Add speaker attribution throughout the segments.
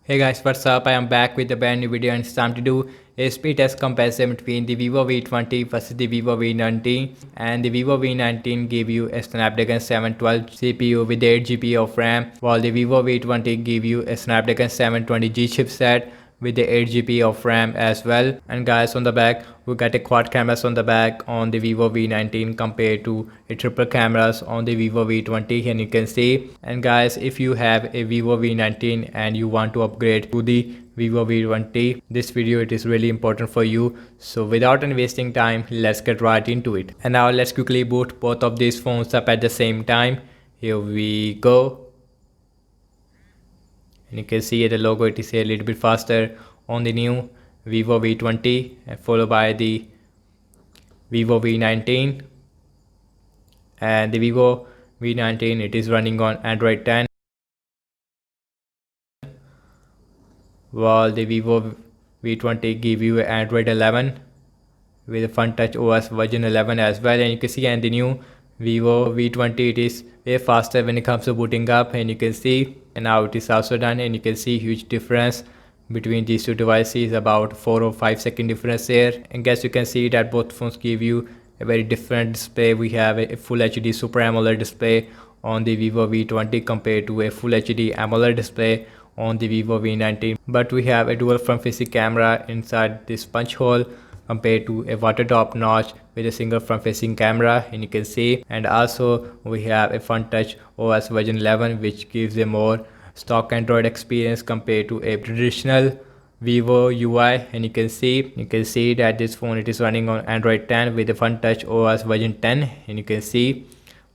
Speaker 1: Hey guys, what's up? I am back with a brand new video and it's time to do a speed test comparison between the Vivo V20 versus the Vivo V19. And the Vivo V19 give you a Snapdragon 712 CPU with 8 GB of RAM, while the Vivo V20 give you a Snapdragon 720G chipset with the 8 GB of RAM as well. And guys, on the back we got a quad cameras on the back on the Vivo V19 compared to a triple cameras on the Vivo V20, and you can see. And guys, if you have a Vivo V19 and you want to upgrade to the Vivo V20, this video it is really important for you. So without any wasting time, let's get right into it. And now let's quickly boot both of these phones up at the same time. Here we go. And you can see the logo, it is a little bit faster on the new Vivo V20 followed by the Vivo V19. And the Vivo V19 it is running on Android 10, while the Vivo V20 give you Android 11 with FunTouch OS version 11 as well. And you can see, and the new Vivo V20 it is way faster when it comes to booting up, and you can see. And now it is also done, and you can see huge difference between these two devices, about 4 or 5 second difference there. And guys, you can see that both phones give you a very different display. We have a full HD Super AMOLED display on the Vivo V20 compared to a full HD AMOLED display on the Vivo V19, but we have a dual front facing camera inside this punch hole compared to a water drop notch with a single front facing camera, and you can see. And also we have a FunTouch OS version 11 which gives a more stock Android experience compared to a traditional Vivo UI. And you can see that this phone it is running on Android 10 with the FunTouch OS version 10, and you can see,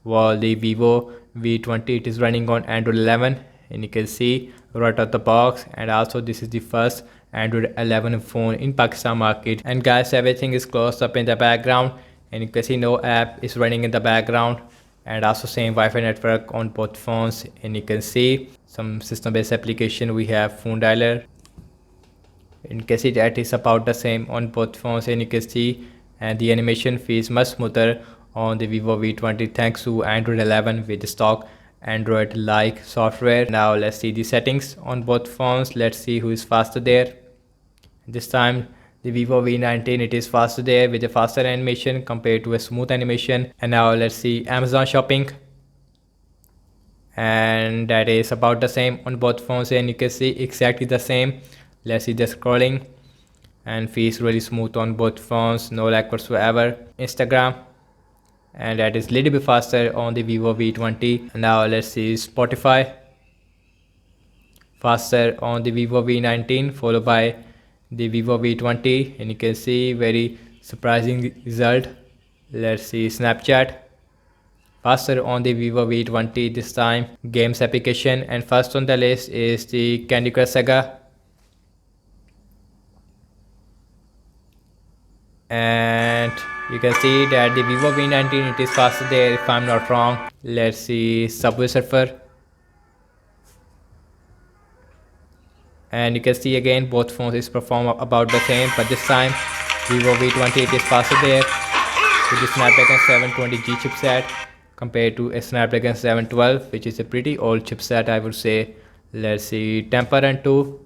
Speaker 1: while the Vivo V20 it is running on Android 11, and you can see right out the box. And also this is the first Android 11 phone in Pakistan market. And guys, everything is closed up in the background, and you can see no app is running in the background, and also same Wi-Fi network on both phones. And you can see some system based application, we have phone dialer, and you can see that is about the same on both phones. And you can see, and the animation feels much smoother on the Vivo V20 thanks to Android 11 with the stock Android like software. Now let's see the settings on both phones. Let's see who is faster there. This time the Vivo V19 it is faster there with a faster animation compared to a smooth animation. And now let's see Amazon shopping, and that is about the same on both phones, and you can see exactly the same. Let's see the scrolling, and feels really smooth on both phones, no lag whatsoever. Instagram, and that is little bit faster on the Vivo V20. Now let's see Spotify, faster on the Vivo V19 followed by the Vivo V20, and you can see very surprising result. Let's see Snapchat, faster on the Vivo V20 this time. Games application, and first on the list is the Candy Crush Saga, and you can see that the Vivo V19 it is faster there if I'm not wrong. Let's see Subway Surfer, and you can see again both phones is perform about the same, but this time Vivo V20 it is faster there with the Snapdragon 720G chipset compared to a Snapdragon 712 which is a pretty old chipset, I would say. Let's see Temple Run 2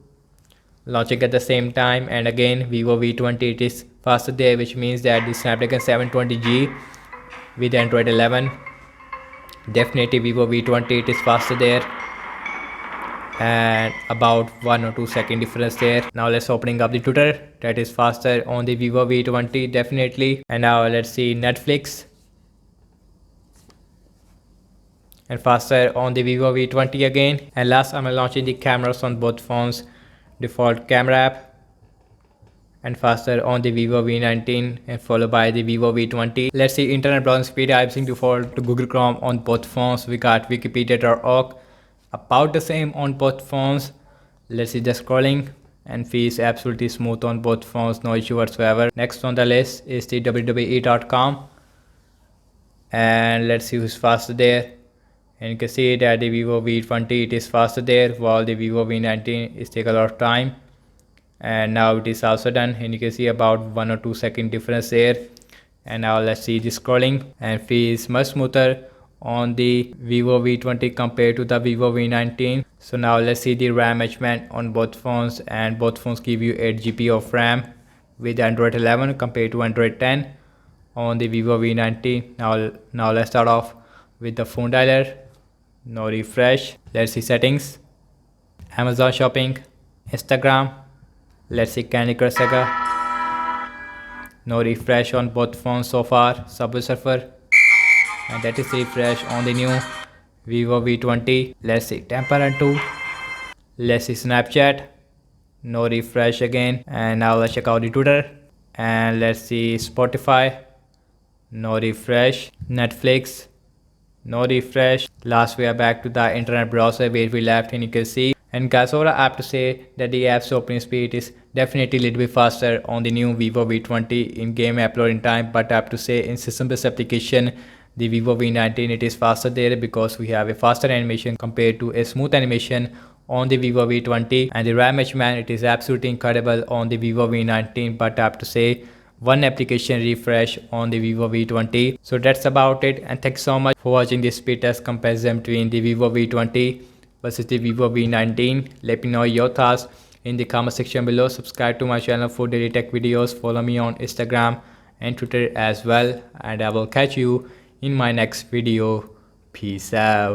Speaker 1: launching at the same time, and again Vivo V20 it is faster there, which means that the Snapdragon 720G with Android 11, definitely Vivo V20 it is faster there, and about 1 or 2 second difference there. Now let's opening up the Twitter, that is faster on the Vivo V20 definitely. And now let's see Netflix, and faster on the Vivo V20 again. And last I'm launching the cameras on both phones, default camera app, and faster on the Vivo V19 and followed by the Vivo V20. Let's see internet browsing speed. I'm using default to Google Chrome on both phones. We got wikipedia.org, about the same on both phones. Let's see the scrolling, and feels absolutely smooth on both phones, no issue whatsoever. Next on the list is the wwe.com, and let's see who's faster there. And you can see that the Vivo V20 it is faster there, while the Vivo V19 is take a lot of time. And now it is also done, and you can see about 1 or 2 second difference there. And now let's see the scrolling, and feels much smoother on the Vivo V20 compared to the Vivo V19. So now let's see the RAM measurement on both phones, and both phones give you 8 GB of RAM with Android 11 compared to Android 10 on the Vivo V90. Now let's start off with the phone dialer. Now refresh. Let's see settings, Amazon shopping, Instagram. Let's see Candy Crush Saga. No refresh on both phones so far. Subway Surfer, and that is refresh on the new Vivo V20. Let's see Temple Run 2. Let's see Snapchat. No refresh again. And now let's check out the Twitter. And let's see Spotify. No refresh. Netflix. No refresh. Last we are back to the internet browser where we left, and you can see. And guys, all I have to say that the app's opening speed is definitely a little bit faster on the new Vivo V20 in-game uploading time, but I have to say in system-based application, the Vivo V19 it is faster there because we have a faster animation compared to a smooth animation on the Vivo V20, and the RAM measurement it is absolutely incredible on the Vivo V19, but I have to say one application refresh on the Vivo V20. So that's about it, and thanks so much for watching this speed test comparison between the Vivo V20 versus the Vivo V19. Let me know your thoughts in the comment section below. Subscribe to my channel for daily tech videos. Follow me on Instagram and Twitter as well, and I will catch you in my next video. Peace out.